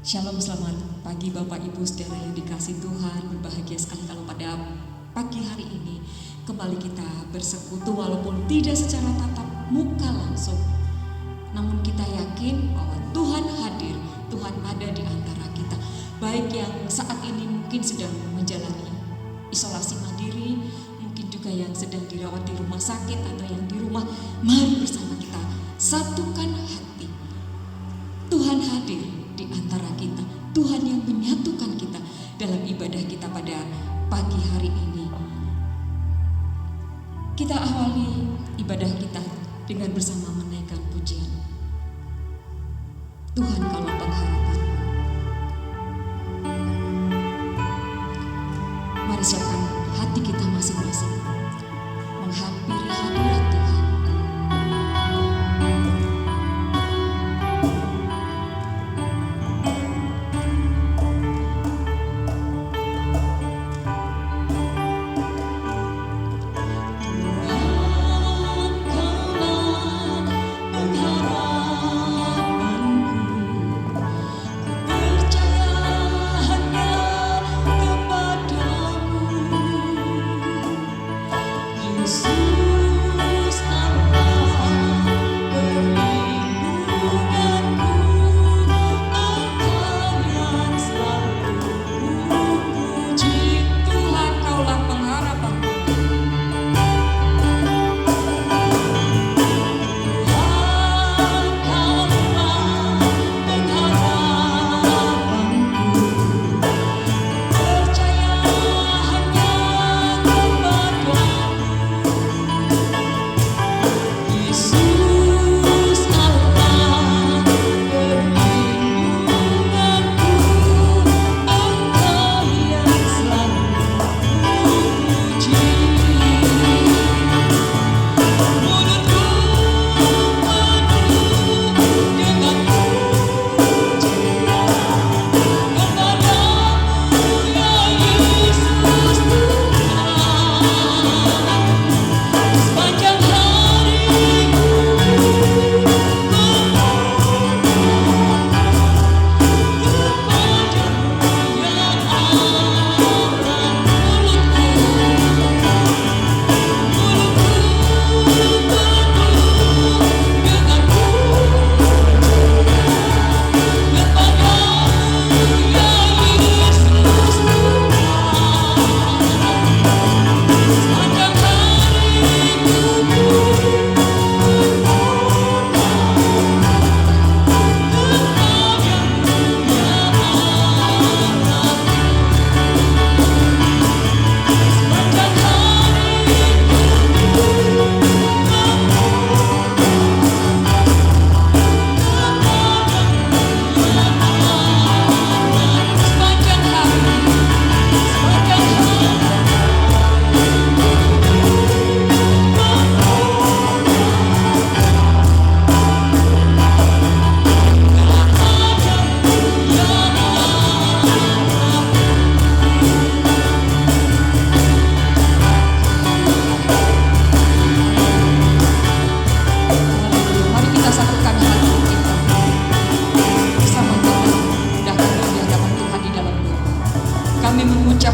Shalom, selamat pagi Bapak Ibu saudara yang dikasih Tuhan. Berbahagia sekali kalau pada pagi hari ini kembali kita bersekutu walaupun tidak secara tatap muka langsung. Namun kita yakin bahwa Tuhan hadir, Tuhan ada di antara kita. Baik yang saat ini mungkin sedang menjalani isolasi mandiri, mungkin juga yang sedang dirawat di rumah sakit atau yang di rumah, mari bersama kita satukan hati. Tuhan hadir di antara kita. Tuhan yang menyatukan kita dalam ibadah kita pada pagi hari ini. Kita awali ibadah kita dengan bersama menaikkan pujian. Tuhan kaulah pengharapan. Mari siapkan hati kita masing-masing menghampiri hadirat Tuhan.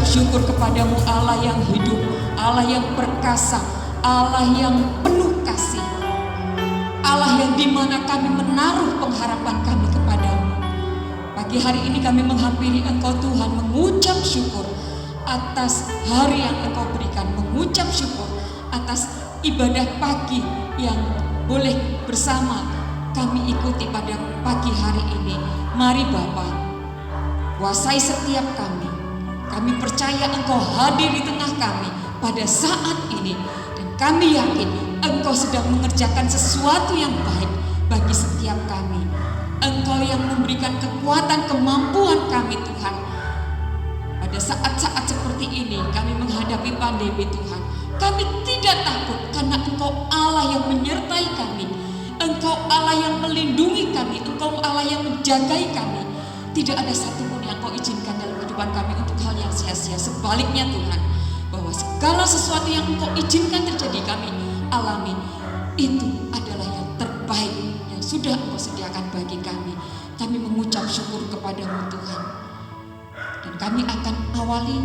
Syukur kepadamu Allah yang hidup, Allah yang perkasa, Allah yang penuh kasih, Allah yang dimana kami menaruh pengharapan kami kepadamu. Pagi hari ini kami menghampiri Engkau Tuhan, mengucap syukur atas hari yang Engkau berikan, mengucap syukur atas ibadah pagi yang boleh bersama kami ikuti pada pagi hari ini. Mari Bapa, kuasai setiap kami. Kami percaya Engkau hadir di tengah kami pada saat ini. Dan kami yakin Engkau sedang mengerjakan sesuatu yang baik bagi setiap kami. Engkau yang memberikan kekuatan, kemampuan kami Tuhan. Pada saat-saat seperti ini kami menghadapi pandemi Tuhan. Kami tidak takut karena Engkau Allah yang menyertai kami. Engkau Allah yang melindungi kami. Engkau Allah yang menjagai kami. Tidak ada satupun yang Kau izinkan dalam kehidupan kami untuk hal yang sia-sia. Sebaliknya Tuhan, bahwa segala sesuatu yang Engkau izinkan terjadi kami alami, itu adalah yang terbaik yang sudah Engkau sediakan bagi kami. kami mengucap syukur kepadamu Tuhan. Dan kami akan awali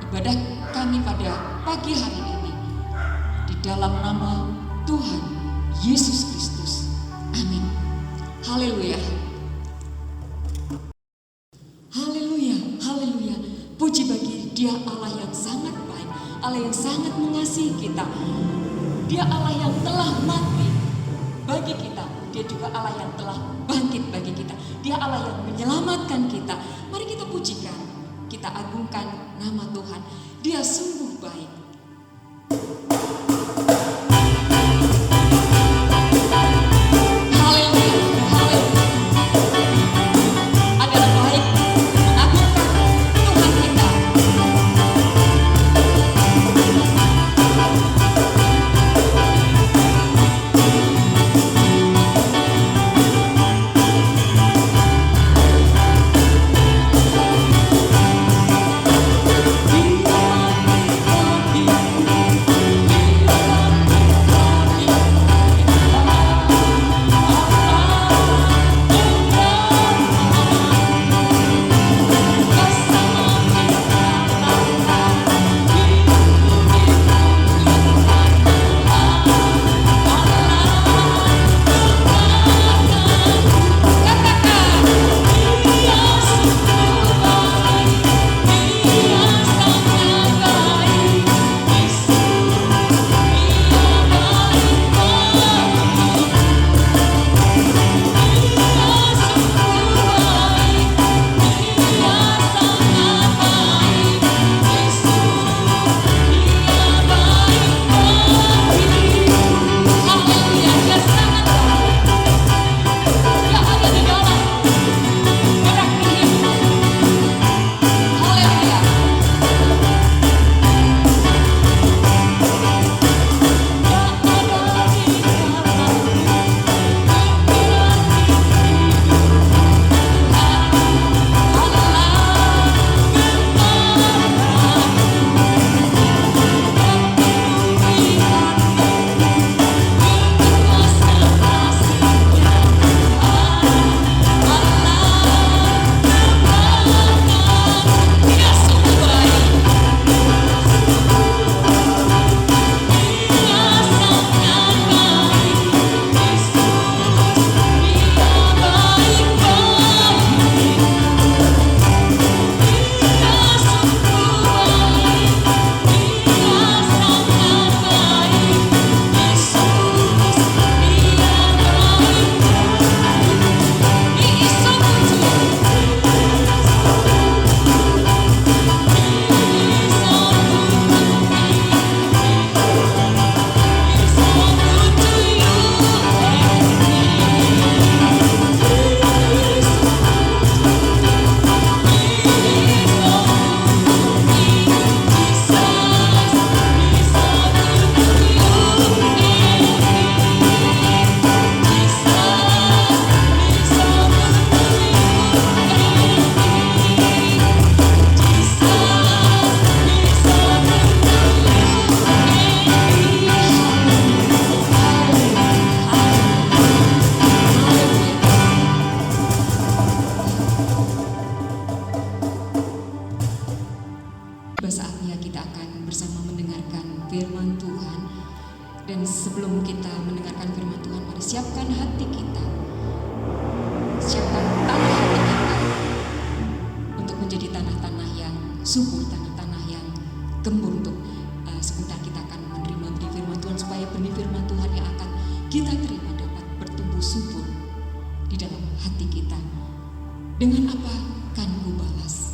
ibadah kami pada pagi hari ini di dalam nama Tuhan Yesus Kristus. Amin. Haleluya. Haleluya, haleluya. Puji bagi Dia Allah yang sangat baik, Allah yang sangat mengasihi kita. Dia Allah yang telah mati bagi kita. Dia juga Allah yang telah bangkit bagi kita. Dia Allah yang menyelamatkan kita. Mari kita pujikan, kita agungkan nama Tuhan. Dia sungguh baik. Sebelum kita mendengarkan firman Tuhan, mari siapkan hati kita, siapkan tanah hati kita untuk menjadi tanah-tanah yang subur, tanah-tanah yang gembur. Untuk sebentar kita akan menerima benih firman Tuhan, supaya benih firman Tuhan yang akan kita terima dapat bertumbuh subur di dalam hati kita. Dengan apa kan ku balas?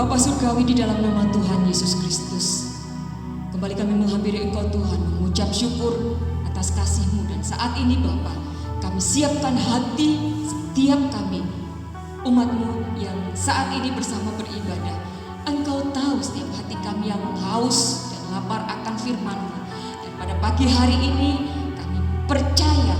Bapa Surgawi, di dalam nama Tuhan Yesus Kristus, kembali kami menghampiri Engkau Tuhan, mengucap syukur atas kasih-Mu. Dan saat ini Bapa, kami siapkan hati setiap kami, umat-Mu yang saat ini bersama beribadah. Engkau tahu setiap hati kami yang haus dan lapar akan firman-Mu. Dan pada pagi hari ini kami percaya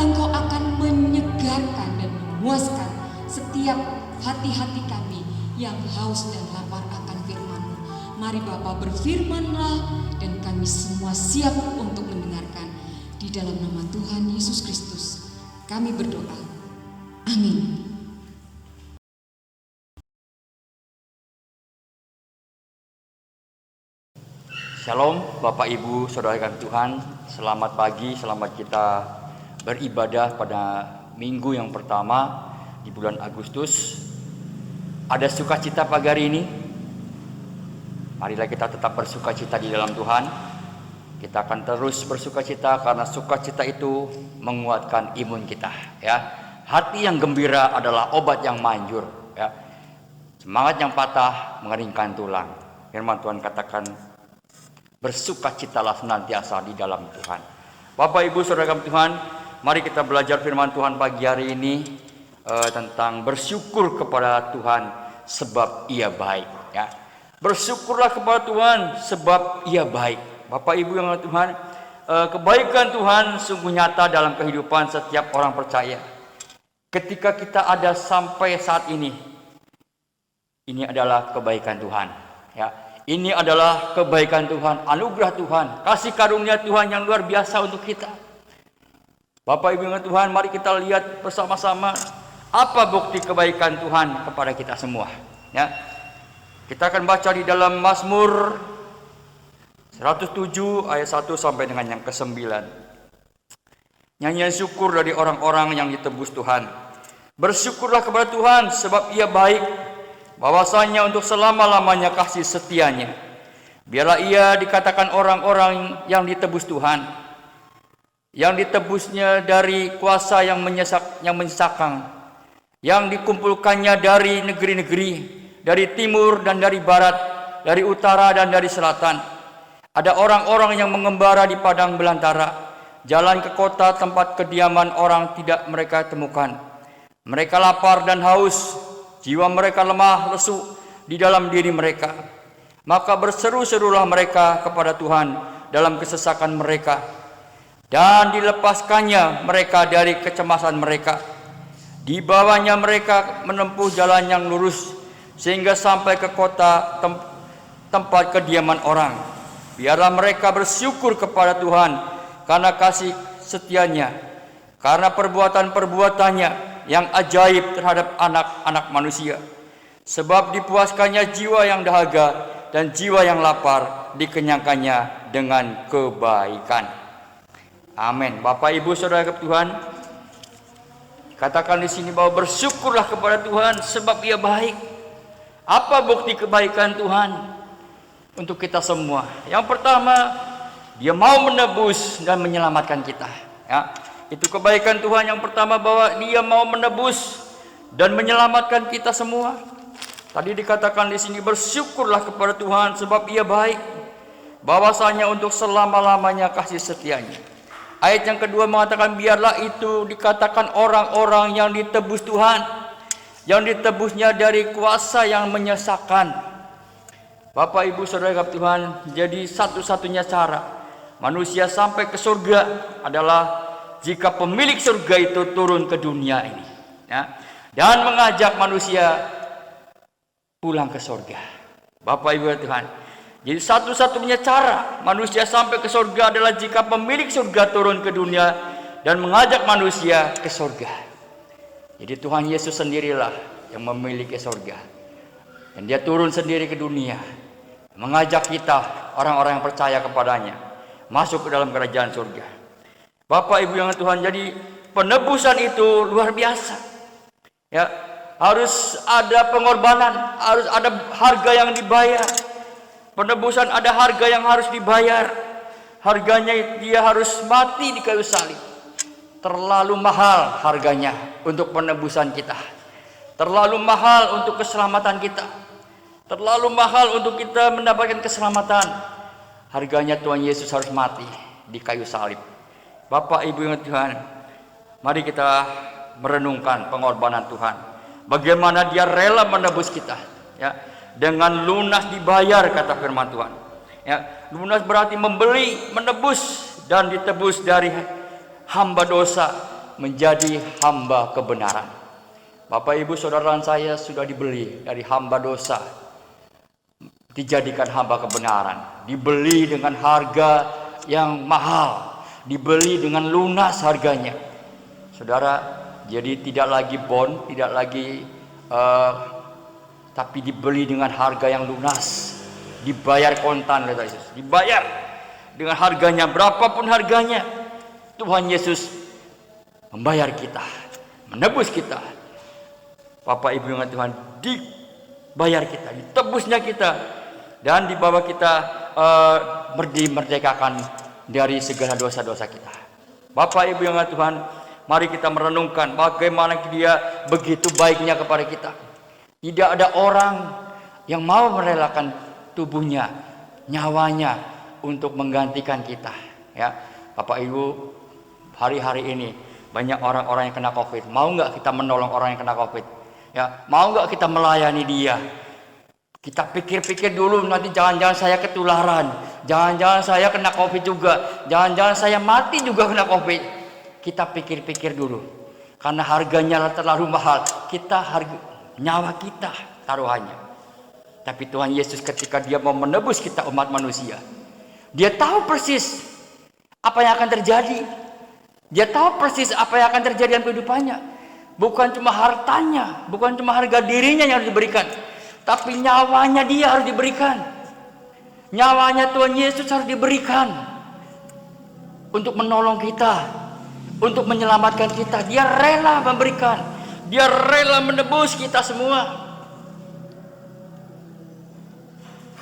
Engkau akan menyegarkan dan memuaskan setiap hati-hati kami yang haus dan lapar akan firman-Mu. Mari Bapa, berfirman-Lah dan kami semua siap untuk mendengarkan. Di dalam nama Tuhan Yesus Kristus kami berdoa. Amin. Shalom Bapak Ibu Saudara kami Tuhan, selamat pagi, selamat kita beribadah pada minggu yang pertama di bulan Agustus. Ada sukacita pagi hari ini. Marilah kita tetap bersukacita di dalam Tuhan. Kita akan terus bersukacita karena sukacita itu menguatkan imun kita, ya. Hati yang gembira adalah obat yang manjur, ya. Semangat yang patah mengeringkan tulang. Firman Tuhan katakan, bersukacitalah senantiasa di dalam Tuhan. Bapak Ibu Saudara kami Tuhan, mari kita belajar firman Tuhan pagi hari ini tentang bersyukur kepada Tuhan sebab Ia baik, ya. Bersyukurlah kepada Tuhan sebab Ia baik. Bapak Ibu yang Tuhan, kebaikan Tuhan sungguh nyata dalam kehidupan setiap orang percaya. Ketika kita ada sampai saat ini adalah kebaikan Tuhan, ya. Ini adalah kebaikan Tuhan, anugerah Tuhan, kasih karunia Tuhan yang luar biasa untuk kita. Bapak Ibu yang Tuhan, mari kita lihat bersama-sama apa bukti kebaikan Tuhan kepada kita semua, ya. Kita akan baca di dalam Mazmur 107 ayat 1 sampai dengan yang ke-9. Nyanyian syukur dari orang-orang yang ditebus Tuhan. Bersyukurlah kepada Tuhan sebab Ia baik, bahwasanya untuk selama-lamanya kasih setianya. Biarlah ia dikatakan orang-orang yang ditebus Tuhan, yang ditebusnya dari kuasa yang menyesakkan, yang dikumpulkannya dari negeri-negeri, dari timur dan dari barat, dari utara dan dari selatan. Ada orang-orang yang mengembara di padang belantara, jalan ke kota tempat kediaman orang tidak mereka temukan. Mereka lapar dan haus, jiwa mereka lemah lesu di dalam diri mereka. Maka berseru-serulah mereka kepada Tuhan dalam kesesakan mereka, dan dilepaskannya mereka dari kecemasan mereka. Dibawanya mereka menempuh jalan yang lurus sehingga sampai ke kota tempat kediaman orang. Biarlah mereka bersyukur kepada Tuhan karena kasih setianya, karena perbuatan-perbuatannya yang ajaib terhadap anak-anak manusia. Sebab dipuaskannya jiwa yang dahaga dan jiwa yang lapar dikenyangkannya dengan kebaikan. Amin. Bapak Ibu Saudara Tuhan, katakan di sini bahwa bersyukurlah kepada Tuhan sebab Ia baik. Apa bukti kebaikan Tuhan untuk kita semua? Yang pertama, Dia mau menebus dan menyelamatkan kita, ya. Itu kebaikan Tuhan yang pertama, bahwa Dia mau menebus dan menyelamatkan kita semua. Tadi dikatakan di sini, bersyukurlah kepada Tuhan sebab Ia baik, bahwasanya untuk selama-lamanya kasih setianya. Ayat yang kedua mengatakan, biarlah itu dikatakan orang-orang yang ditebus Tuhan, yang ditebusnya dari kuasa yang menyesakkan. Bapak Ibu Saudara Tuhan, jadi satu-satunya cara manusia sampai ke surga adalah jika pemilik surga itu turun ke dunia ini, ya, dan mengajak manusia pulang ke surga. Bapak Ibu Tuhan, jadi satu-satunya cara manusia sampai ke surga adalah jika pemilik surga turun ke dunia dan mengajak manusia ke surga. Jadi Tuhan Yesus sendirilah yang memiliki surga, dan Dia turun sendiri ke dunia, mengajak kita orang-orang yang percaya kepadanya masuk ke dalam kerajaan surga. Bapak Ibu yang Tuhan, jadi penebusan itu luar biasa, ya. Harus ada pengorbanan, harus ada harga yang dibayar. Penebusan ada harga yang harus dibayar. Harganya Dia harus mati di kayu salib. Terlalu mahal harganya untuk penebusan kita. Terlalu mahal untuk keselamatan kita. terlalu mahal untuk kita mendapatkan keselamatan. Harganya Tuhan Yesus harus mati di kayu salib. Bapak Ibu yang Tuhan, mari kita merenungkan pengorbanan Tuhan. Bagaimana Dia rela menebus kita, ya, dengan lunas dibayar, kata firman Tuhan. Ya, lunas berarti membeli, menebus, dan ditebus dari hamba dosa menjadi hamba kebenaran. Bapak Ibu saudara saya sudah dibeli dari hamba dosa, dijadikan hamba kebenaran, dibeli dengan harga yang mahal, dibeli dengan lunas harganya. Saudara, jadi tidak lagi bond, tidak lagi tapi dibeli dengan harga yang lunas, dibayar kontan oleh Yesus, dibayar dengan harganya, berapapun harganya. Tuhan Yesus membayar kita, menebus kita. Bapak Ibu yang Tuhan, dibayar kita, ditebusnya kita, dan dibawa kita dimerdekakan dari segala dosa-dosa kita. Bapak Ibu yang Tuhan, mari kita merenungkan bagaimana Dia begitu baiknya kepada kita. Tidak ada orang yang mau merelakan tubuhnya, nyawanya untuk menggantikan kita. Ya, Bapak Ibu, hari-hari ini banyak orang-orang yang kena COVID. Mau nggak kita menolong orang yang kena COVID? Ya, mau nggak kita melayani dia? Kita pikir-pikir dulu, nanti jangan-jangan saya ketularan, jangan-jangan saya kena COVID juga, jangan-jangan saya mati juga kena COVID. Kita pikir-pikir dulu, karena harganya terlalu mahal. Nyawa kita taruhannya. Tapi Tuhan Yesus ketika Dia mau menebus kita umat manusia, Dia tahu persis apa yang akan terjadi. Dia tahu persis apa yang akan terjadi dalam kehidupannya. Bukan cuma hartanya, bukan cuma harga dirinya yang harus diberikan, tapi nyawanya Dia harus diberikan. Nyawanya Tuhan Yesus harus diberikan untuk menolong kita, untuk menyelamatkan kita. Dia rela memberikan, Dia rela menebus kita semua.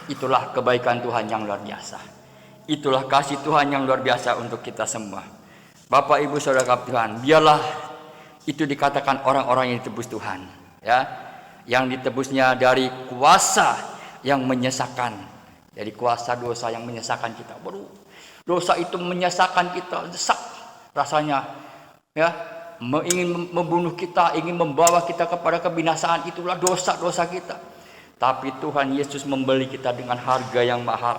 Itulah kebaikan Tuhan yang luar biasa. Itulah kasih Tuhan yang luar biasa untuk kita semua. Bapak Ibu saudara Tuhan, biarlah itu dikatakan orang-orang yang ditebus Tuhan, ya, yang ditebusnya dari kuasa yang menyesakan, dari kuasa dosa yang menyesakan kita. Baru dosa itu menyesakan kita, desak rasanya, ya, ingin membunuh kita, ingin membawa kita kepada kebinasaan. Itulah dosa-dosa kita. Tapi Tuhan Yesus membeli kita dengan harga yang mahal.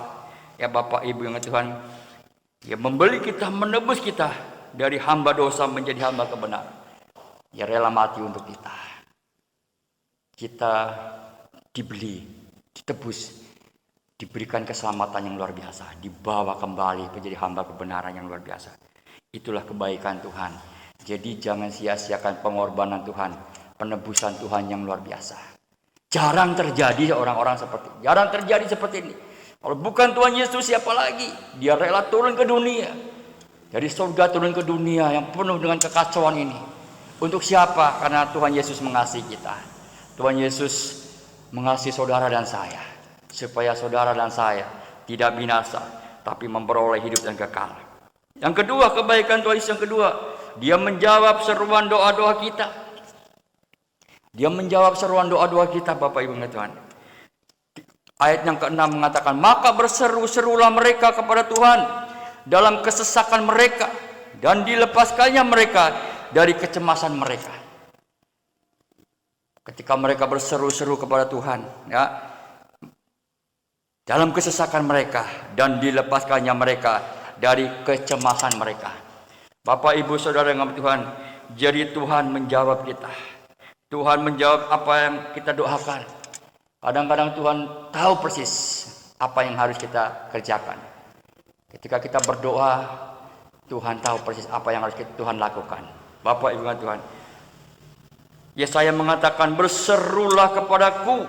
Ya Bapak Ibu yang Tuhan, Dia membeli kita, menebus kita dari hamba dosa menjadi hamba kebenaran. Dia rela mati untuk kita. Kita dibeli, ditebus, diberikan keselamatan yang luar biasa, dibawa kembali menjadi hamba kebenaran yang luar biasa. Itulah kebaikan Tuhan. Jadi jangan sia-siakan pengorbanan Tuhan, penebusan Tuhan yang luar biasa. Jarang terjadi orang-orang seperti ini. Jarang terjadi seperti ini. Kalau bukan Tuhan Yesus, siapa lagi? Dia rela turun ke dunia. Dari surga turun ke dunia yang penuh dengan kekacauan ini. Untuk siapa? Karena Tuhan Yesus mengasihi kita. Tuhan Yesus mengasihi saudara dan saya, supaya saudara dan saya tidak binasa, tapi memperoleh hidup yang kekal. Yang kedua, kebaikan Tuhan Yesus yang kedua, Dia menjawab seruan doa-doa kita. Dia menjawab seruan doa-doa kita, Bapak Ibu Tuhan. Ayat yang ke-6 mengatakan, maka berseru-serulah mereka kepada Tuhan dalam kesesakan mereka, dan dilepaskannya mereka dari kecemasan mereka. Ketika mereka berseru-seru kepada Tuhan, ya, dalam kesesakan mereka, dan dilepaskannya mereka dari kecemasan mereka. Bapak Ibu Saudara yang Tuhan, jadi Tuhan menjawab kita. Tuhan menjawab apa yang kita doakan. Kadang-kadang Tuhan tahu persis apa yang harus kita kerjakan. Ketika kita berdoa, Tuhan tahu persis apa yang harus Tuhan lakukan. Bapak Ibu Tuhan, Yesaya mengatakan, berserulah kepadaku,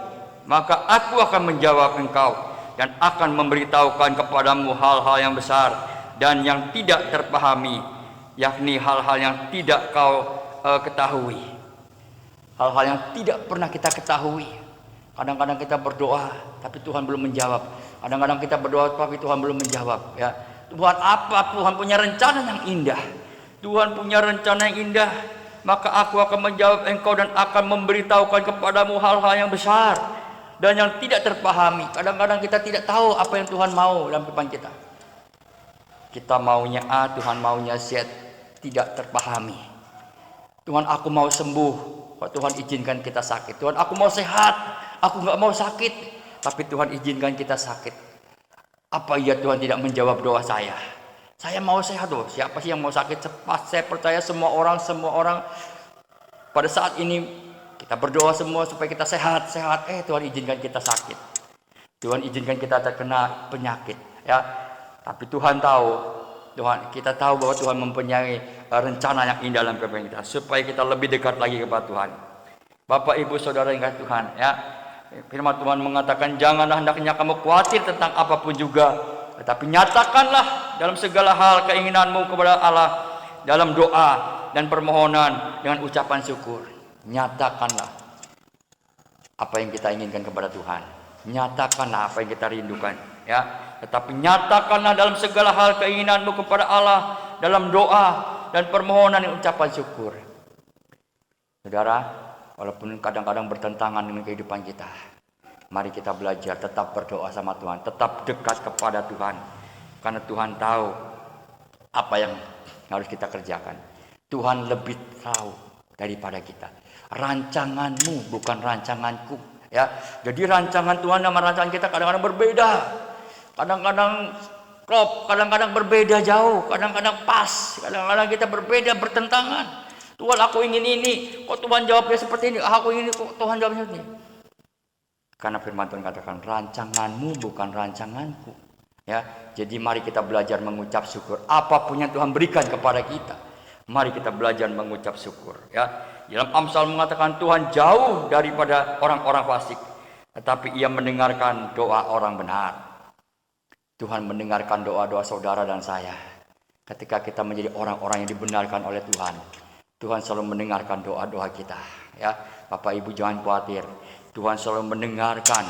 maka aku akan menjawab engkau, dan akan memberitahukan kepadamu hal-hal yang besar dan yang tidak terpahami, yakni hal-hal yang tidak kau ketahui. Hal-hal yang tidak pernah kita ketahui. Kadang-kadang kita berdoa, tapi Tuhan belum menjawab. Kadang-kadang kita berdoa, tapi Tuhan belum menjawab. Ya, Tuhan apa? Tuhan punya rencana yang indah. Tuhan punya rencana yang indah, maka aku akan menjawab engkau dan akan memberitahukan kepadamu hal-hal yang besar, dan yang tidak terpahami. Kadang-kadang kita tidak tahu apa yang Tuhan mau dalam kehidupan kita. Kita maunya A, Tuhan maunya Z, tidak terpahami. Tuhan, aku mau sembuh, kok Tuhan izinkan kita sakit. Tuhan, aku mau sehat, aku nggak mau sakit, tapi Tuhan izinkan kita sakit. Apa iya Tuhan tidak menjawab doa saya? Saya mau sehat loh. Siapa sih yang mau sakit? Saya percaya semua orang pada saat ini kita berdoa semua supaya kita sehat. Tuhan izinkan kita sakit. Tuhan izinkan kita terkena penyakit, ya. Tapi Tuhan tahu, kita tahu bahwa Tuhan mempunyai rencana yang indah dalam kehidupan kita supaya kita lebih dekat lagi kepada Tuhan. Bapak, Ibu, Saudara yang kasih Tuhan, ya. Firman Tuhan mengatakan, janganlah hendaknya kamu khawatir tentang apapun juga, tetapi nyatakanlah dalam segala hal keinginanmu kepada Allah dalam doa dan permohonan dengan ucapan syukur. Nyatakanlah apa yang kita inginkan kepada Tuhan. Nyatakanlah apa yang kita rindukan, ya. Tetapi nyatakanlah dalam segala hal keinginanmu kepada Allah dalam doa dan permohonan dan ucapan syukur. Saudara, walaupun kadang-kadang bertentangan dengan kehidupan kita, mari kita belajar tetap berdoa sama Tuhan, tetap dekat kepada Tuhan. Karena Tuhan tahu apa yang harus kita kerjakan. Tuhan lebih tahu daripada kita. Rancanganmu bukan rancanganku, ya. Jadi rancangan Tuhan sama rancangan kita kadang-kadang berbeda. Kadang-kadang klop, kadang-kadang berbeda jauh, kadang-kadang pas, kadang-kadang kita berbeda, bertentangan. Tuhan, aku ingin ini, kok Tuhan jawabnya seperti ini? Aku ingin ini, kok Tuhan jawabnya seperti ini? Karena firman Tuhan katakan, rancanganmu bukan rancanganku, ya. Jadi mari kita belajar mengucap syukur. Apapun yang Tuhan berikan kepada kita, mari kita belajar mengucap syukur, ya. Dalam Amsal mengatakan, Tuhan jauh daripada orang-orang fasik, tetapi Ia mendengarkan doa orang benar. Tuhan mendengarkan doa-doa saudara dan saya. Ketika kita menjadi orang-orang yang dibenarkan oleh Tuhan, Tuhan selalu mendengarkan doa-doa kita, ya. Bapak Ibu jangan khawatir. Tuhan selalu mendengarkan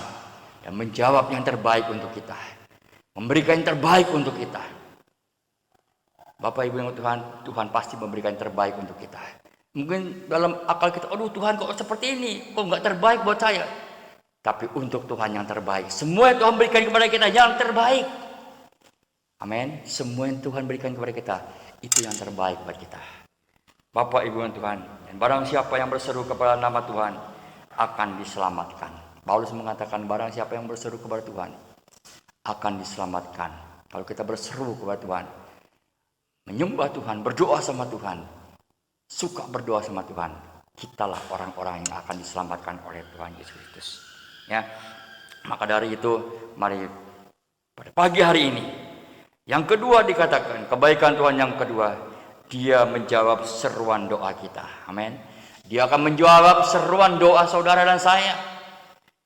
dan menjawab yang terbaik untuk kita, memberikan yang terbaik untuk kita. Bapak Ibu yang Tuhan pasti memberikan yang terbaik untuk kita. Mungkin dalam akal kita, aduh Tuhan kok seperti ini, kok nggak terbaik buat saya. Tapi untuk Tuhan yang terbaik. Semua yang Tuhan berikan kepada kita yang terbaik. Amin. Semua yang Tuhan berikan kepada kita itu yang terbaik buat kita. Bapak Ibu yang Tuhan, dan barang siapa yang berseru kepada nama Tuhan akan diselamatkan. Paulus mengatakan barang siapa yang berseru kepada Tuhan akan diselamatkan. Kalau kita berseru kepada Tuhan, menyembah Tuhan, berdoa sama Tuhan, suka berdoa sama Tuhan, kitalah orang-orang yang akan diselamatkan oleh Tuhan Yesus Kristus. Ya, maka dari itu mari pada pagi hari ini yang kedua dikatakan kebaikan Tuhan yang kedua, Dia menjawab seruan doa kita. Amin. Dia akan menjawab seruan doa saudara dan saya.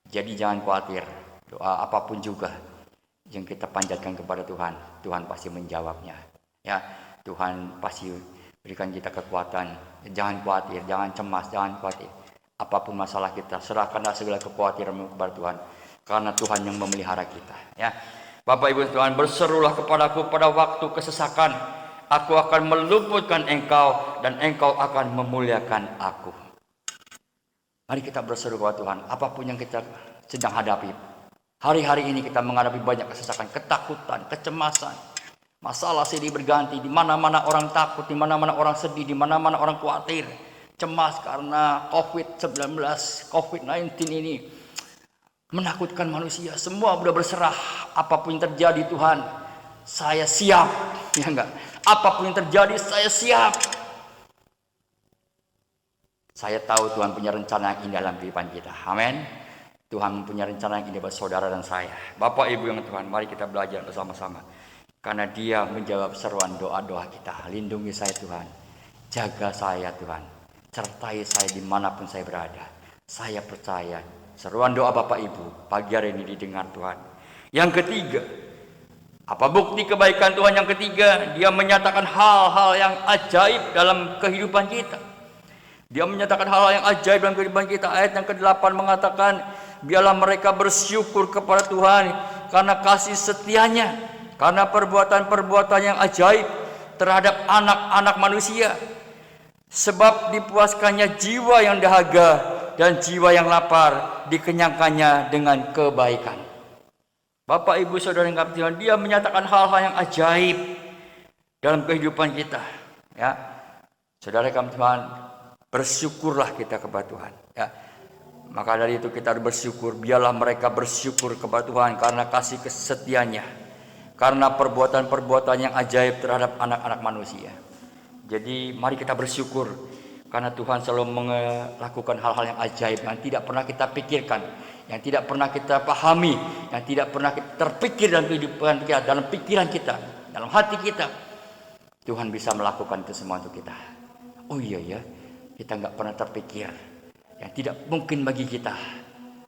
Jadi jangan khawatir, doa apapun juga yang kita panjatkan kepada Tuhan, Tuhan pasti menjawabnya. Ya, Tuhan pasti berikan kita kekuatan. Jangan khawatir, jangan cemas, jangan khawatir. Apapun masalah kita, serahkanlah segala kekhawatiranmu kepada Tuhan, karena Tuhan yang memelihara kita. Ya, Bapak Ibu Tuhan, berserulah kepadaku pada waktu kesesakan. Aku akan meluputkan engkau dan engkau akan memuliakan aku. Mari kita berseru kepada Tuhan, apapun yang kita sedang hadapi. Hari-hari ini kita menghadapi banyak kesesakan, ketakutan, kecemasan. Masalah silih berganti, di mana-mana orang takut, di mana-mana orang sedih, di mana-mana orang khawatir. Cemas karena COVID-19 ini menakutkan manusia. Semua sudah berserah. Apapun yang terjadi Tuhan, saya siap. Ya enggak? Apapun yang terjadi saya siap. Saya tahu Tuhan punya rencana yang indah dalam kehidupan kita. Amin. Tuhan punya rencana yang indah buat saudara dan saya. Bapak Ibu yang Tuhan, mari kita belajar bersama-sama. Karena Dia menjawab seruan doa-doa kita. Lindungi saya Tuhan. Jaga saya Tuhan. Sertai saya dimanapun saya berada. Saya percaya seruan doa Bapak Ibu pagi hari ini didengar Tuhan. Yang ketiga, apa bukti kebaikan Tuhan yang ketiga? Dia menyatakan hal-hal yang ajaib dalam kehidupan kita. Dia menyatakan hal-hal yang ajaib dalam kehidupan kita. Ayat yang ke-8 mengatakan, biarlah mereka bersyukur kepada Tuhan karena kasih setianya, karena perbuatan-perbuatan yang ajaib terhadap anak-anak manusia. Sebab dipuaskannya jiwa yang dahaga dan jiwa yang lapar dikenyangkannya dengan kebaikan. Bapak, Ibu, Saudara yang kasih Tuhan, Dia menyatakan hal-hal yang ajaib dalam kehidupan kita. Ya, Saudara yang kasih Tuhan, bersyukurlah kita kepada Tuhan. Ya, maka dari itu kita harus bersyukur. Biarlah mereka bersyukur kepada Tuhan karena kasih kesetianya, karena perbuatan-perbuatan yang ajaib terhadap anak-anak manusia. Jadi mari kita bersyukur karena Tuhan selalu melakukan hal-hal yang ajaib yang tidak pernah kita pikirkan, yang tidak pernah kita pahami, yang tidak pernah kita terpikir dalam kehidupan kita, dalam pikiran kita, dalam hati kita. Tuhan bisa melakukan itu semua untuk kita. Oh iya ya, kita nggak pernah terpikir. Yang tidak mungkin bagi kita,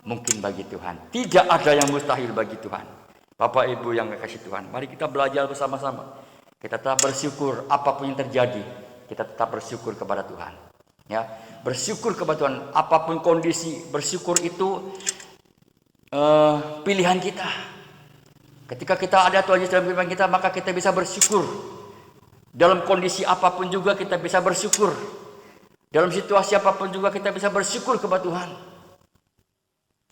mungkin bagi Tuhan. Tidak ada yang mustahil bagi Tuhan. Bapak Ibu yang kasih Tuhan, mari kita belajar bersama-sama. Kita tetap bersyukur apapun yang terjadi, kita tetap bersyukur kepada Tuhan. Ya, bersyukur kepada Tuhan apapun kondisi. Bersyukur itu pilihan kita. Ketika kita ada Tuhan Yesus dalam kehidupan kita, maka kita bisa bersyukur. Dalam kondisi apapun juga kita bisa bersyukur. Dalam situasi apapun juga kita bisa bersyukur kepada Tuhan.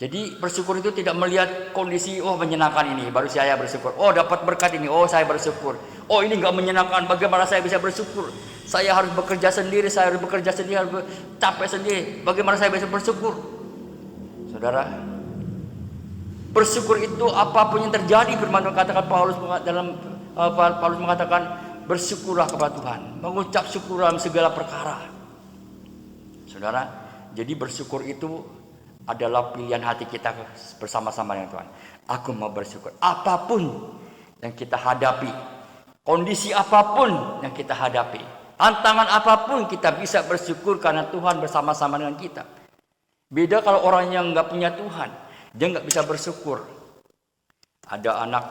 Jadi bersyukur itu tidak melihat kondisi, oh menyenangkan ini, baru saya bersyukur. Oh dapat berkat ini, oh saya bersyukur. Oh ini enggak menyenangkan, bagaimana saya bisa bersyukur? Saya harus bekerja sendiri, harus capek sendiri. Bagaimana saya bisa bersyukur? Saudara, bersyukur itu apapun yang terjadi, firman Tuhan katakan Paulus mengatakan bersyukurlah kepada Tuhan, mengucap syukur dalam segala perkara. Saudara, jadi bersyukur itu adalah pilihan hati kita bersama-sama dengan Tuhan. Aku mau bersyukur apapun yang kita hadapi, kondisi apapun yang kita hadapi, tantangan apapun kita bisa bersyukur karena Tuhan bersama-sama dengan kita. Beda kalau orang yang nggak punya Tuhan, dia nggak bisa bersyukur. Ada anak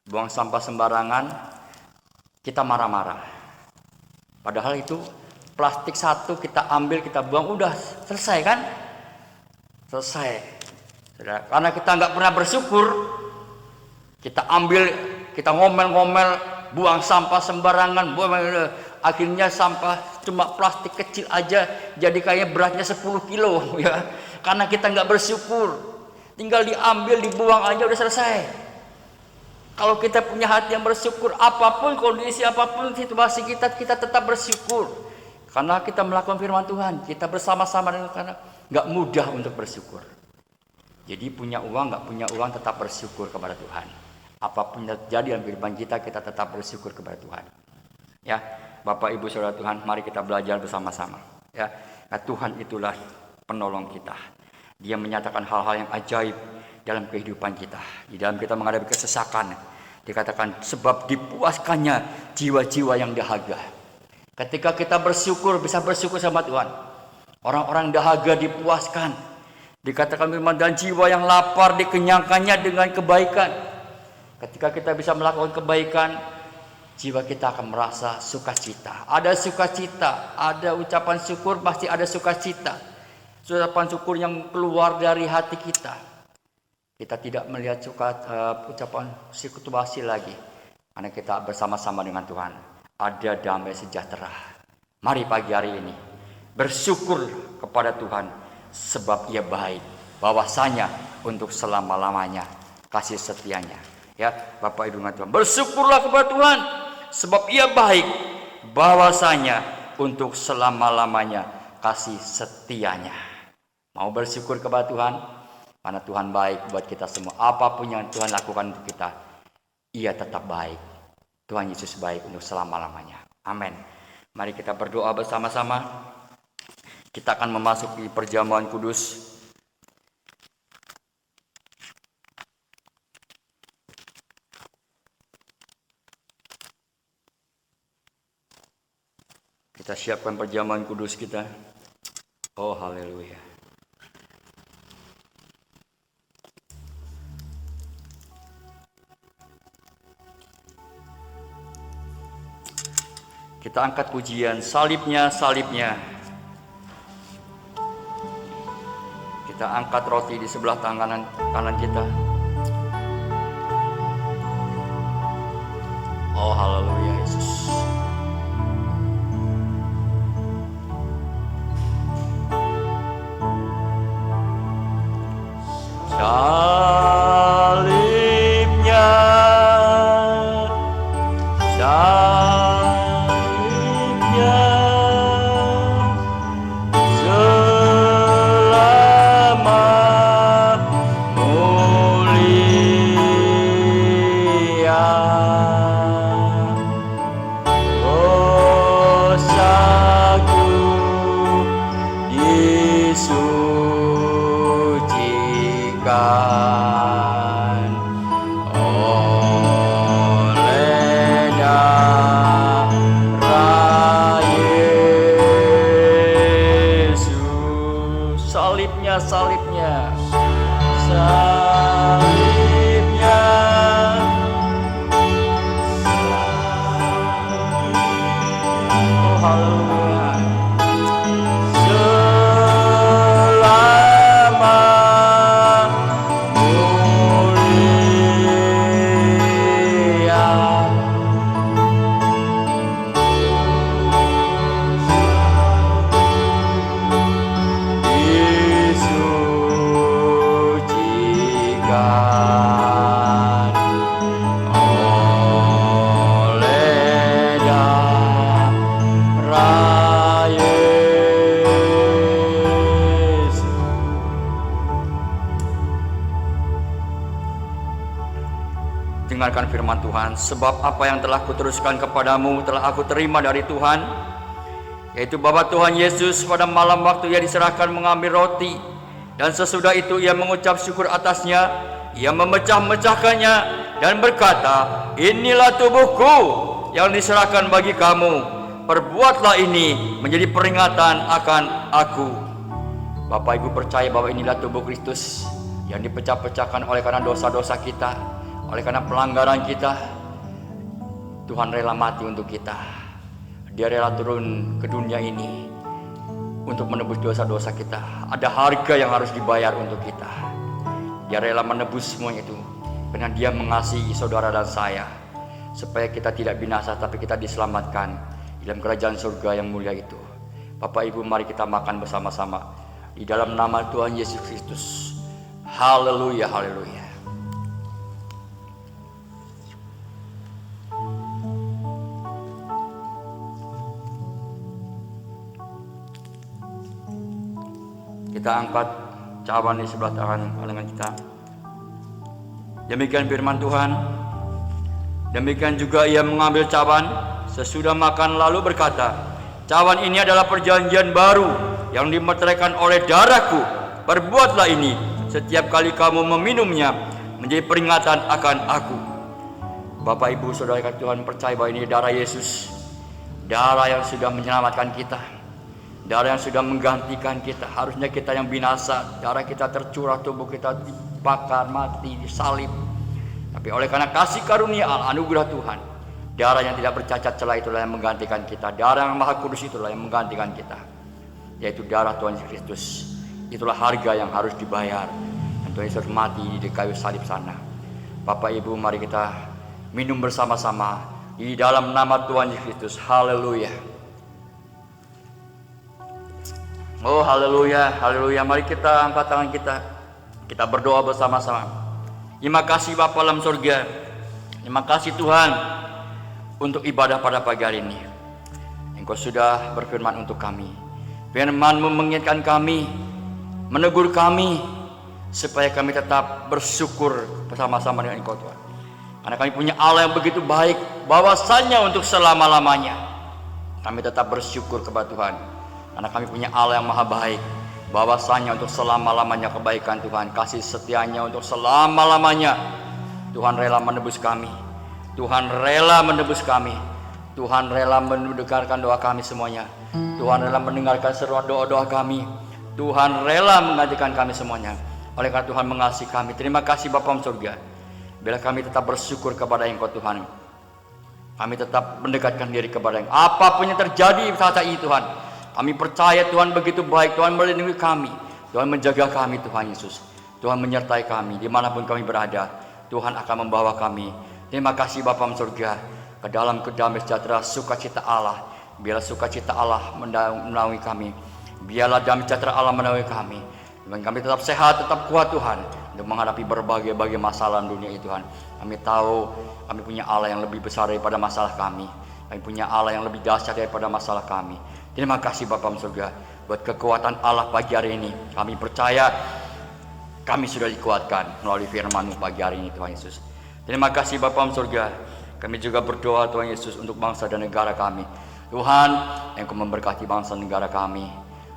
buang sampah sembarangan, kita marah-marah. Padahal itu plastik satu kita ambil, kita buang, udah selesai kan? Selesai. Karena kita nggak pernah bersyukur, kita ambil, kita ngomel-ngomel, buang sampah sembarangan, akhirnya sampah cuma plastik kecil aja jadi kayak beratnya 10 kilo ya. Karena kita nggak bersyukur, tinggal diambil, dibuang aja udah selesai. Kalau kita punya hati yang bersyukur, apapun kondisi, apapun situasi kita tetap bersyukur. Karena kita melakukan firman Tuhan, kita bersama-sama dengan, karena nggak mudah untuk bersyukur. Jadi punya uang, nggak punya uang, tetap bersyukur kepada Tuhan. Apapun yang terjadi dalam kehidupan kita tetap bersyukur kepada Tuhan. Ya, Bapak Ibu Saudara Tuhan, mari kita belajar bersama-sama. Ya, nah, Tuhan itulah penolong kita. Dia menyatakan hal-hal yang ajaib dalam kehidupan kita. Di dalam kita menghadapi kesesakan, dikatakan sebab dipuaskannya jiwa-jiwa yang dahaga. Ketika kita bersyukur, bisa bersyukur sama Tuhan. Orang-orang dahaga dipuaskan. Dikatakan firman, dan jiwa yang lapar dikenyangkannya dengan kebaikan. Ketika kita bisa melakukan kebaikan, jiwa kita akan merasa sukacita. Ada sukacita, ada ucapan syukur, pasti ada sukacita. Ucapan syukur yang keluar dari hati kita. Kita tidak melihat ucapan situasi lagi. Karena kita bersama-sama dengan Tuhan. Ada damai sejahtera. Mari pagi hari ini bersyukur kepada Tuhan sebab Ia baik, bahwasanya untuk selama-lamanya kasih setianya. Ya, Bapak Ibu Tuhan, bersyukurlah kepada Tuhan sebab Ia baik, bahwasanya untuk selama-lamanya kasih setianya. Mau bersyukur kepada Tuhan karena Tuhan baik buat kita semua. Apapun yang Tuhan lakukan untuk kita, Ia tetap baik. Tuhan Yesus baik untuk selama-lamanya. Amin. Mari kita berdoa bersama-sama. Kita akan memasuki perjamuan kudus. Kita siapkan perjamuan kudus kita. Oh, haleluya. Kita angkat pujian, salibnya, salibnya. Kita angkat roti di sebelah kanan kita. Oh, haleluya Yesus. firman Tuhan, sebab apa yang telah kuteruskan kepadamu telah aku terima dari Tuhan, yaitu bahwa Tuhan Yesus pada malam waktu ia diserahkan mengambil roti, dan sesudah itu ia mengucap syukur atasnya, ia memecah-mecahkannya dan berkata, inilah tubuhku yang diserahkan bagi kamu, perbuatlah ini menjadi peringatan akan aku. Bapak Ibu percaya bahwa inilah tubuh Kristus yang dipecah-pecahkan oleh karena dosa-dosa kita, oleh karena pelanggaran kita. Tuhan rela mati untuk kita. Dia rela turun ke dunia ini untuk menebus dosa-dosa kita. Ada harga yang harus dibayar untuk kita. Dia rela menebus semuanya itu karena Dia mengasihi saudara dan saya, supaya kita tidak binasa tapi kita diselamatkan dalam kerajaan surga yang mulia itu. Bapak Ibu, mari kita makan bersama-sama di dalam nama Tuhan Yesus Kristus. Haleluya, haleluya. Kita angkat cawan di sebelah tangan kita. Demikian firman Tuhan. Demikian juga ia mengambil cawan sesudah makan lalu berkata, cawan ini adalah perjanjian baru yang dimeteraikan oleh darahku. Perbuatlah ini setiap kali kamu meminumnya menjadi peringatan akan aku. Bapak Ibu saudara Tuhan, percaya bahwa ini darah Yesus, darah yang sudah menyelamatkan kita, darah yang sudah menggantikan kita. Harusnya kita yang binasa, darah kita tercurah, tubuh kita dibakar, mati, disalib. Tapi oleh karena kasih karunia Allah, anugerah Tuhan, darah yang tidak bercacat celah itulah yang menggantikan kita. Darah yang maha kudus itulah yang menggantikan kita, yaitu darah Tuhan Yesus Kristus. Itulah harga yang harus dibayar. Dan Tuhan Yesus mati di kayu salib sana. Bapak Ibu, mari kita minum bersama-sama di dalam nama Tuhan Yesus Kristus. Haleluya. Oh haleluya, haleluya. Mari kita angkat tangan kita. Kita berdoa bersama-sama. Terima kasih Bapa dalam surga. Terima kasih Tuhan untuk ibadah pada pagi hari ini. Engkau sudah berfirman untuk kami. Firman-Mu mengingatkan kami, menegur kami, supaya kami tetap bersyukur bersama-sama dengan Engkau Tuhan. Karena kami punya Allah yang begitu baik, bahwasanya untuk selama-lamanya. Kami tetap bersyukur kepada Tuhan. Karena kami punya Allah yang maha baik, bahwasanya untuk selama-lamanya kebaikan Tuhan, kasih setianya untuk selama-lamanya. Tuhan rela menebus kami. Tuhan rela menebus kami. Tuhan rela mendengarkan doa kami semuanya. Tuhan rela mendengarkan seruan doa-doa kami. Tuhan rela menggantikan kami semuanya. Oleh karena Tuhan mengasihi kami. Terima kasih Bapa di surga. Bila kami tetap bersyukur kepada Engkau Tuhan, kami tetap mendekatkan diri kepada Engkau. Apapun yang terjadi saat ini Tuhan, kami percaya Tuhan begitu baik. Tuhan melindungi kami, Tuhan menjaga kami. Tuhan Yesus, Tuhan menyertai kami dimanapun kami berada. Tuhan akan membawa kami. Terima kasih Bapa di surga, ke dalam kedamaian sejahtera sukacita Allah. Biarlah sukacita Allah menaungi kami. Biarlah damai sejahtera Allah menaungi kami. Dan kami tetap sehat, tetap kuat Tuhan, untuk menghadapi berbagai masalah dunia ini Tuhan. Kami tahu kami punya Allah yang lebih besar daripada masalah kami. Kami punya Allah yang lebih dahsyat daripada masalah kami. Terima kasih Bapa di surga buat kekuatan Allah pagi hari ini. Kami percaya kami sudah dikuatkan melalui firman-Mu pagi hari ini Tuhan Yesus. Terima kasih Bapa di surga. Kami juga berdoa Tuhan Yesus untuk bangsa dan negara kami. Tuhan, Engkau memberkati bangsa negara kami.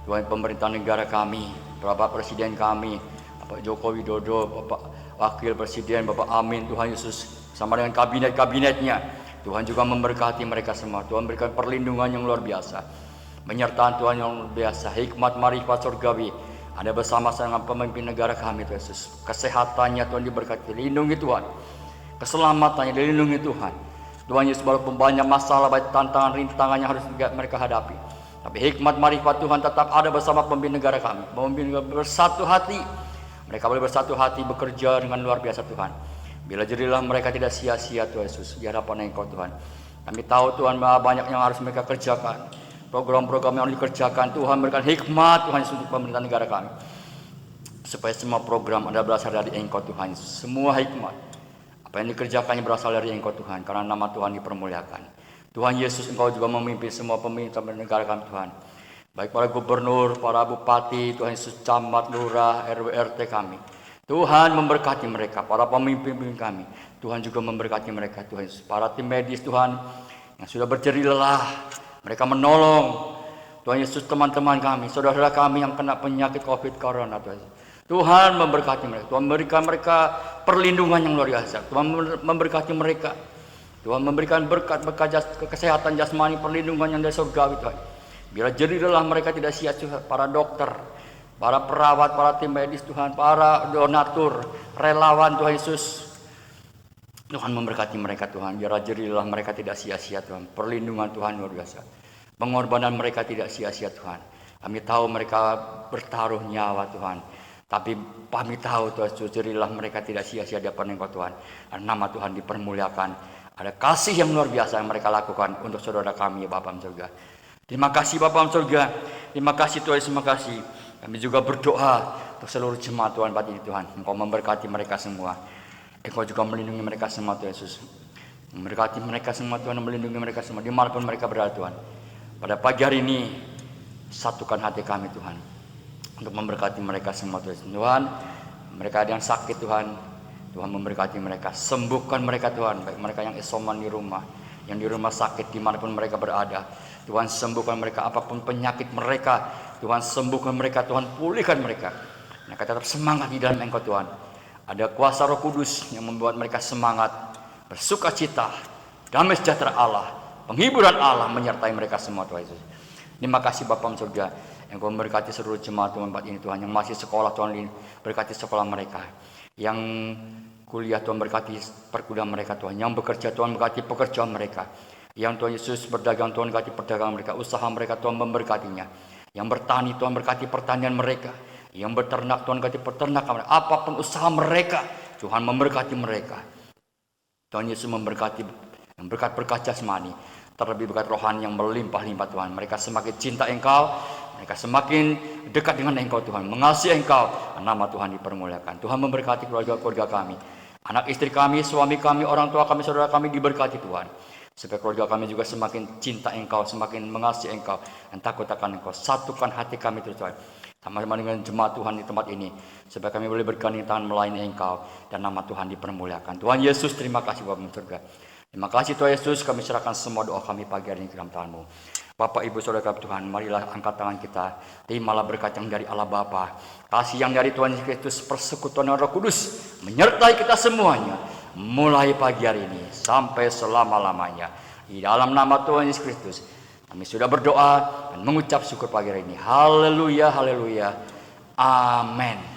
Tuhan, pemerintah negara kami, Bapak Presiden kami, Bapak Joko Widodo, Bapak Wakil Presiden, Bapak Amin, Tuhan Yesus, sama dengan kabinet-kabinetnya. Tuhan juga memberkati mereka semua. Tuhan berikan perlindungan yang luar biasa, menyertai Tuhan yang luar biasa, hikmat marifat surgawi ada bersama-sama dengan pemimpin negara kami Tuhan Yesus. Kesehatannya Tuhan diberkati, lindungi Tuhan. Keselamatannya dilindungi Tuhan. Tuhan Yesus, walaupun banyak masalah, baik tantangan, rintangan yang harus mereka hadapi, tapi hikmat marifat Tuhan tetap ada bersama pemimpin negara kami. Pemimpin negara bersatu hati. Mereka boleh bersatu hati bekerja dengan luar biasa Tuhan. Bila jadilah mereka tidak sia-sia Tuhan Yesus di hadapan Engkau Tuhan. Kami tahu Tuhan banyak yang harus mereka kerjakan. Program-program yang harus dikerjakan. Tuhan berikan hikmat Tuhan Yesus untuk pemerintah negara kami. Supaya semua program ada berasal dari Engkau Tuhan Yesus. Semua hikmat apa yang dikerjakannya berasal dari Engkau Tuhan. Karena nama Tuhan dipermuliakan. Tuhan Yesus, Engkau juga memimpin semua pemerintah negara kami Tuhan. Baik para gubernur, para bupati, Tuhan Yesus, camat, lurah, RW, RT kami. Tuhan memberkati mereka, para pemimpin kami. Tuhan juga memberkati mereka, Tuhan Yesus. Para tim medis Tuhan yang sudah berjerih lelah, mereka menolong. Tuhan Yesus, teman-teman kami, saudara kami yang kena penyakit COVID corona, Tuhan Yesus. Tuhan memberkati mereka. Tuhan memberikan mereka perlindungan yang luar biasa. Tuhan memberkati mereka. Tuhan memberikan berkat kesehatan jasmani, perlindungan yang dari surgawi, Tuhan. Biar jerih lelah mereka tidak sia-sia, para dokter, para perawat, para tim medis Tuhan, para donatur, relawan Tuhan Yesus. Tuhan memberkati mereka Tuhan, biar jerih lelah mereka tidak sia-sia Tuhan. Perlindungan Tuhan luar biasa. Pengorbanan mereka tidak sia-sia Tuhan. Kami tahu mereka bertaruh nyawa Tuhan. Tapi kami tahu Tuhan, jerilah mereka tidak sia-sia di hadapan Engkau Tuhan. Dan nama Tuhan dipermuliakan. Ada kasih yang luar biasa yang mereka lakukan untuk saudara kami, Bapa surga. Terima kasih Bapa surga. Terima kasih Tuhan, terima kasih. Kami juga berdoa untuk seluruh jemaat Tuhan pagi ini Tuhan. Engkau memberkati mereka semua. Engkau juga melindungi mereka semua Tuhan Yesus. Memberkati mereka semua Tuhan, melindungi mereka semua dimanapun mereka berada Tuhan. Pada pagi hari ini, satukan hati kami Tuhan, untuk memberkati mereka semua Tuhan. Tuhan, mereka ada yang sakit Tuhan, Tuhan memberkati mereka, sembuhkan mereka Tuhan, baik mereka yang isoman di rumah, yang di rumah sakit dimanapun mereka berada. Tuhan sembuhkan mereka, apapun penyakit mereka, Tuhan sembuhkan mereka, Tuhan pulihkan mereka. Mereka tetap semangat di dalam Engkau Tuhan. Ada kuasa Roh Kudus yang membuat mereka semangat, bersukacita, damai sejahtera Allah, penghiburan Allah menyertai mereka semua Tuhan Yesus. Terima kasih Bapa surga yang Kau memberkati seluruh jemaat Tuhan ini Tuhan, yang masih sekolah Tuhan, berkati sekolah mereka, yang kuliah Tuhan berkati perkuliahan mereka Tuhan, yang bekerja Tuhan berkati pekerjaan mereka, yang Tuhan Yesus berdagang Tuhan berkati perdagangan mereka, usaha mereka Tuhan memberkatinya, yang bertani Tuhan berkati pertanian mereka, yang berternak Tuhan berkati peternakan mereka, apapun usaha mereka Tuhan memberkati mereka. Tuhan Yesus memberkati yang berkat-berkat jasmani, terlebih berkat rohani yang melimpah-limpah Tuhan. Mereka semakin cinta Engkau, mereka semakin dekat dengan Engkau Tuhan, mengasihi Engkau, nama Tuhan dipermuliakan. Tuhan memberkati keluarga-keluarga kami, anak istri kami, suami kami, orang tua kami, saudara kami diberkati Tuhan. Supaya keluarga kami juga semakin cinta Engkau, semakin mengasihi Engkau, dan takut akan Engkau. Satukan hati kami terus Tuhan, sama-sama dengan jemaat Tuhan di tempat ini, supaya kami boleh bergandeng tangan melayani Engkau, dan nama Tuhan dipermuliakan. Tuhan Yesus, terima kasih Bapa surga. Terima kasih Tuhan Yesus, kami serahkan semua doa kami pagi hari ini ke dalam tangan-Mu. Bapak Ibu Saudara Tuhan, marilah angkat tangan kita, terimalah berkat yang dari Allah Bapa, kasih yang dari Tuhan Yesus Kristus, persekutuan Roh Kudus menyertai kita semuanya, mulai pagi hari ini sampai selama-lamanya. Di dalam nama Tuhan Yesus Kristus, kami sudah berdoa dan mengucap syukur pagi hari ini. Haleluya, haleluya, amin.